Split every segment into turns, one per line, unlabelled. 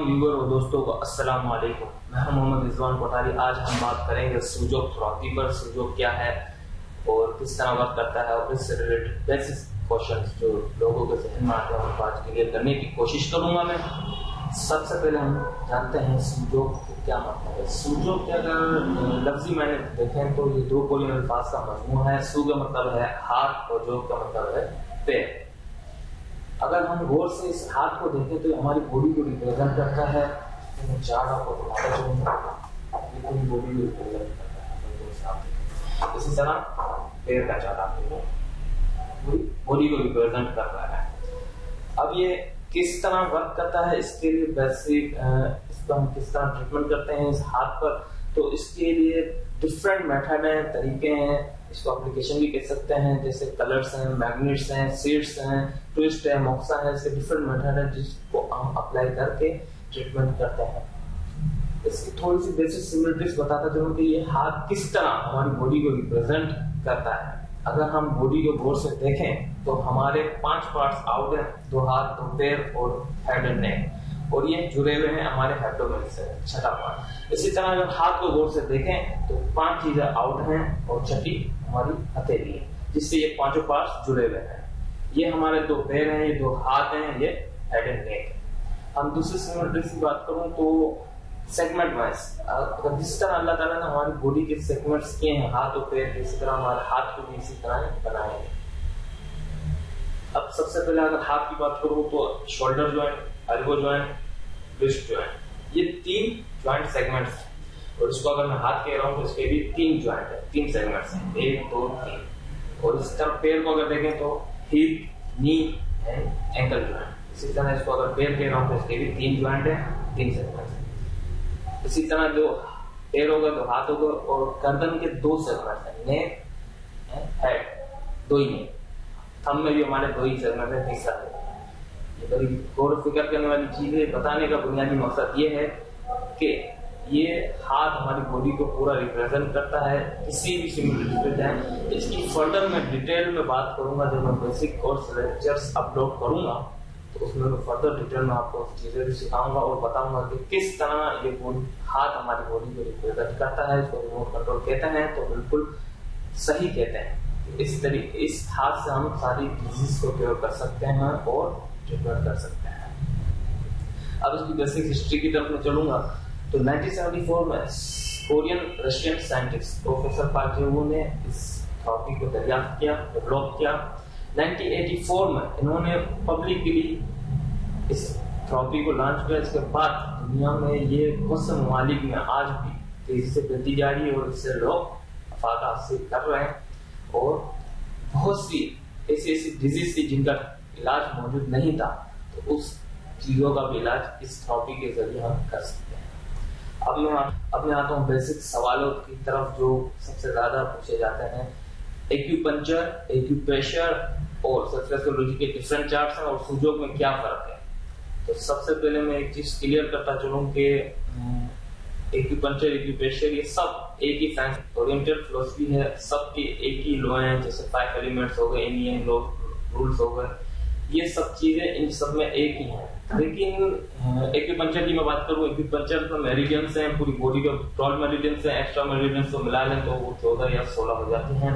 तमाम व्यूअर और दोस्तों को अस्सलाम वालेकुम। मैं हूं मोहम्मद रिजवान कोठारी। आज हम बात करेंगे सूजोक थेरेपी पर। सूजोक क्या है और किस तरह वर्क करता है और इससे रिलेटेड बेसिक क्वेश्चंस जो लोगों के जहन में आते हैं उनको आज क्लियर करने की कोशिश करूंगा मैं। सबसे पहले हम जानते हैं सूजोक क्या मतलब है। सूजोक क्या, अगर लफ्जी मैंने देखें तो ये दो कोरियन अल्फाज का मजमूआ है। सू का मतलब है हाथ और जोक का मतलब है पैर। अगर हम गौर से इस हाथ को देखें तो हमारी बॉडी को रिप्रेजेंट करता है। तो चार्ट आपको बताता चलूंगा, ये पूरी बॉडी को रिप्रेजेंट करता है। इसी तरह पैर का चार्ट आपको पूरी बॉडी को रिप्रेजेंट कर रहा है। अब ये किस तरह वर्क करता है, इसके लिए बेसिक इसको हम किस तरह ट्रीटमेंट करते हैं इस हाथ पर, तो इसके लिए डिफरेंट मेथड हैं, तरीके हैं। इसको एप्लीकेशन भी कह सकते हैं, जैसे कलर्स हैं, मैग्नेट्स हैं, सीड्स हैं, ट्विस्ट है, मोक्सा है। इसके डिफरेंट मेथड है जिसको हम अप्लाई करके ट्रीटमेंट करते हैं। इसकी थोड़ी सी बेसिक सिमिलरिटीज बताता चलूं कि ये हाथ किस तरह हमारी बॉडी को रिप्रेजेंट करता है। अगर हम बॉडी को गौर से देखें तो हमारे 5 पार्ट्स आउट हैं, 2 हाथ, 2 पैर और हेड एंड नेक, और ये जुड़े हुए हैं हमारे एब्डोमेन से, छठा पार्ट। इसी तरह अगर हाथ को गौर से देखें तो 5 चीजें आउट हैं और छठी हमारी हथेली है, जिससे ये 5 पार्ट्स जुड़े हुए हैं। ये हमारे 2 पैर हैं, ये 2 हाथ हैं, ये हेड एंड नेक है। हम दूसरी सिमिलरिटी की बात करूं तो सेगमेंट वाइज, अगर जिस तरह अल्लाह ताला ने हमारी बॉडी के सेगमेंट्स किए हैं हाथ और पैर, इसी तरह हमारे हाथ को भी इसी तरह बनाए हैं। अब सबसे पहले अगर हाथ की बात करूं तो shoulder joint, elbow joint, wrist joint, ये 3 जॉइंट सेगमेंट्स हैं। और इसको अगर मैं हाथ कह रहा हूं तो इसके भी 3 जॉइंट है, 3 सेगमेंट्स हैं, 1 2 3। और इस तरह पैर को अगर देखें तो hip, knee and ankle joint. इसी तरह इसको अगर पैर कह रहा हूं तो इसके भी 3 जॉइंट है, 3 सेगमेंट्स हैं। इसी तरह जो पैर होगा तो हाथ होगा, और गर्दन के 2 सेगमेंट्स हैं, नेक एंड हेड, 2 ही है। थंब में भी हमारे 2 ही सेगमेंट है, तीसरा है। ये बड़ी गौर फिक्र करने वाली चीज है। बताने का बुनियादी मकसद ये है कि ये हाथ हमारी बॉडी को पूरा रिप्रेजेंट करता है, किसी भी सिमिलरिटी पे जाए। इसकी फर्दर मैं डिटेल में बात करूंगा जब मैं बेसिक कोर्स लेक्चर्स अपलोड करूंगा, तो उसमें मैं फर्दर डिटेल में आपको चीजें भी सिखाऊंगा और बताऊंगा कि किस तरह ये हाथ हमारी बॉडी को रिप्रेजेंट करता है। इसको रिमोट कंट्रोल कहते हैं, तो बिल्कुल सही कहते हैं। इस तरीके इस हाथ से हम सारी डिजीज को क्योर कर सकते हैं और ट्रीटमेंट कर सकते हैं। अब इसकी बेसिक हिस्ट्री की तरफ मैं चलूंगा तो 1974 में Korean Russian scientist professor Park Jae woo ने इस थेरेपी को दरियाफ्त किया, डेवलप किया। 1984 में इन्होंने पब्लिकली इस थेरेपी को लॉन्च किया। इसके बाद दुनिया में ये बहुत से ममालिक में आज भी तेजी से बढ़ती जा रही है और इससे लोग फायदा हासिल कर रहे हैं। और बहुत सी ऐसी डिजीज थी जिनका इलाज मौजूद नहीं था, तो उस चीजों का भी इलाज इस थेरेपी के जरिए हम कर सकते हैं। अब मैं आता हूँ बेसिक सवालों की तरफ जो सबसे ज्यादा पूछे जाते हैं। एक्यूपंक्चर, एक्यूप्रेशर और रिफ्लेक्सोलॉजी के डिफरेंट चार्ट्स हैं और सूजोक में क्या फर्क है। तो सबसे पहले मैं एक चीज क्लियर करता चलूं कि एक्यूपंक्चर, एक्यूप्रेशर ये सब एक ही साइंस ओरिएंटेड फिलॉसफी है। सबके एक ही लॉ हैं, जैसे 5 एलिमेंट्स हो गए, इंडियन लॉ रूल्स हो गए, ये सब चीजें इन सब में एक ही है। लेकिन एक्यूपंक्चर की मैं बात करूं, एक्यूपंक्चर में मेरिडियंस हैं, पूरी बॉडी के 12 मेरिडियंस हैं, एक्स्ट्रा मेरिडियंस को मिला लें तो वो 14 या 16 हो जाते हैं।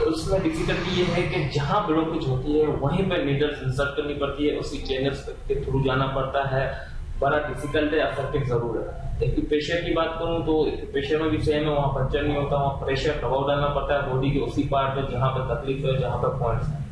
उसमें डिफिकल्टी ये है कि जहां ब्लॉकेज होती है वहीं पर नीडल्स इंसर्ट करनी पड़ती है, उसी चैनल्स के थ्रू जाना पड़ता है। बड़ा डिफिकल्ट है, इफेक्टिव जरूर है। एक्यूप्रेशर की बात करूं तो एक्यूप्रेशर में भी सेम है, वहां पंचर नहीं होता, वहां प्रेशर दबाव डालना पड़ता है बॉडी के उसी पार्ट पे जहां पर तकलीफ है, जहां पर पॉइंट्स है।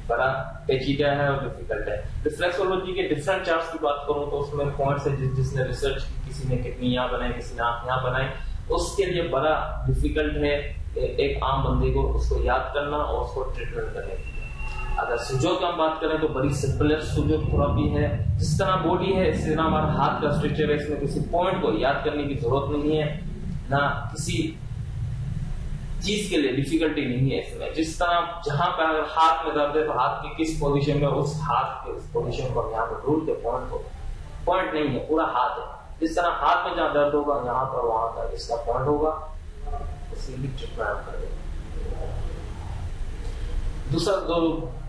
बड़ा पेचीदा है और डिफिकल्ट है। रिफ्लेक्सोलॉजी के डिफरेंट चार्ट्स की बात करूं तो उसमें पॉइंट्स है, जिसने रिसर्च की, किसी ने किडनी यहाँ बनाई, किसी ने आंख यहाँ बनाई, उसके लिए बड़ा डिफिकल्ट है एक आम बंदे को उसको याद करना और उसको ट्रीटमेंट करने के लिए। अगर सूजोक की हम बात करें तो बड़ी सिंपल है सूजोक थेरेपी है। जिस तरह बॉडी है इस तरह हमारा हाथ का स्ट्रक्चर है, इसमें किसी पॉइंट को याद करने की जरूरत नहीं है, ना किसी चीज के लिए डिफिकल्टी नहीं है इसमें। जिस तरह जहां पर अगर हाथ में दर्द है तो हाथ की किस पोजीशन में, उस हाथ के उस पोजीशन को हम यहाँ पर ढूंढते, पॉइंट नहीं है, पूरा हाथ है। जिस तरह हाथ में जहाँ दर्द होगा यहाँ पर वहां का इसका पॉइंट होगा, उसी भी ट्रीटमेंट कर देंगे। दूसरा जो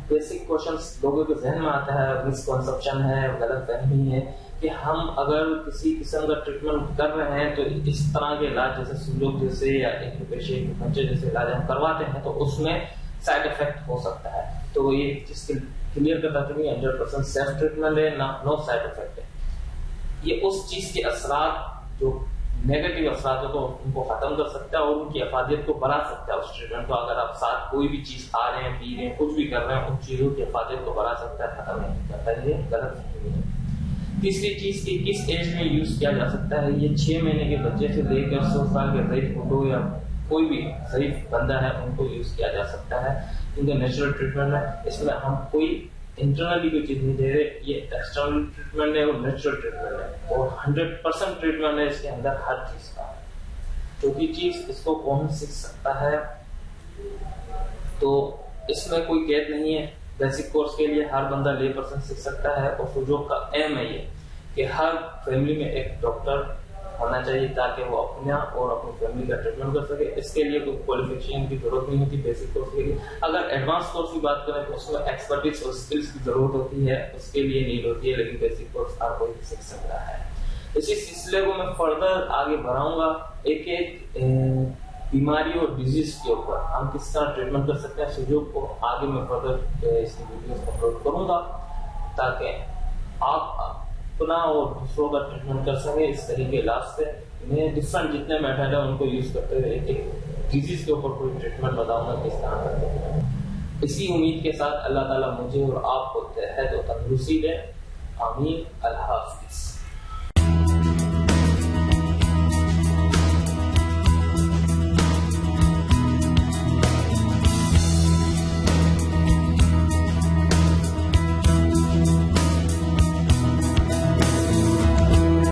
बेसिक क्वेश्चंस लोगों के जहन में आता है, मिसकंसेप्शन है, गलतफहमी है कि हम अगर किसी किस्म का ट्रीटमेंट कर रहे हैं तो इस तरह के इलाज जैसे सूजोग जैसे या एक्यूप्रेशर जैसे इलाज हम करवाते हैं तो उसमें साइड इफेक्ट हो सकता है। तो ये चीज क्लियर करता है कि 100% सेल्फ ट्रीटमेंट है ना, नो साइड इफेक्ट है। ये उस चीज के असरात जो नेगेटिव असरात को उनको खत्म कर सकता है और उनकी अफादियत को बढ़ा सकता है। उस ट्रीटमेंट को अगर आप साथ कोई भी चीज खा रहे हैं, पी रहे हैं, कुछ भी कर रहे हैं, उन चीजों की अफादियत को बढ़ा सकता है, खत्म नहीं करता है। ये गलत नहीं है। तीसरी चीज की किस एज में यूज किया जा सकता है, ये 6 महीने के बच्चे से लेकर 100 साल के ज़ईफ बुड्ढों या कोई भी ज़ईफ बंदा है उनको यूज किया जा सकता है। इनका नेचुरल ट्रीटमेंट है, इसमें हम कोई इंटरनली कोई चीज नहीं दे रहे, ये एक्सटर्नल ट्रीटमेंट है और नेचुरल ट्रीटमेंट है और 100% ट्रीटमेंट है। इसके अंदर हर चीज का जो भी चीज इसको कौन सीख सकता है, तो इसमें कोई कैद नहीं है। बेसिक कोर्स के लिए हर बंदा ले पर्सन सीख सकता है और सुजोग का एम है ये कि हर फैमिली में एक डॉक्टर होना चाहिए ताकि वो अपना और अपनी फैमिली का ट्रीटमेंट कर सके। इसके लिए कोई क्वालिफिकेशन की जरूरत नहीं होती बेसिक कोर्स के लिए। अगर एडवांस कोर्स की बात करें तो उसमें एक्सपर्टीज और स्किल्स की जरूरत होती है, उसके लिए नीड होती है, लेकिन बेसिक कोर्स हर कोई सीख सकता है। इसी सिलसिले को मैं फर्दर आगे बढ़ाऊंगा, एक एक बीमारी और डिजीज के ऊपर हम किस तरह ट्रीटमेंट कर सकते हैं सुजोग को आगे मैं फर्दर इसकी वीडियोस अपलोड करूंगा ताकि आप अपना और दूसरों का ट्रीटमेंट कर सके इस तरीके इलाज से। मैं डिफरेंट जितने मेथड है उनको यूज करते हुए एक एक डिजीज के ऊपर कोई ट्रीटमेंट बताऊंगा किस तरह करते हैं। इसी उम्मीद के साथ अल्लाह ताला मुझे और आपको सेहत और तंदुरुस्ती दे। आमीन। अल्लाह हाफिज।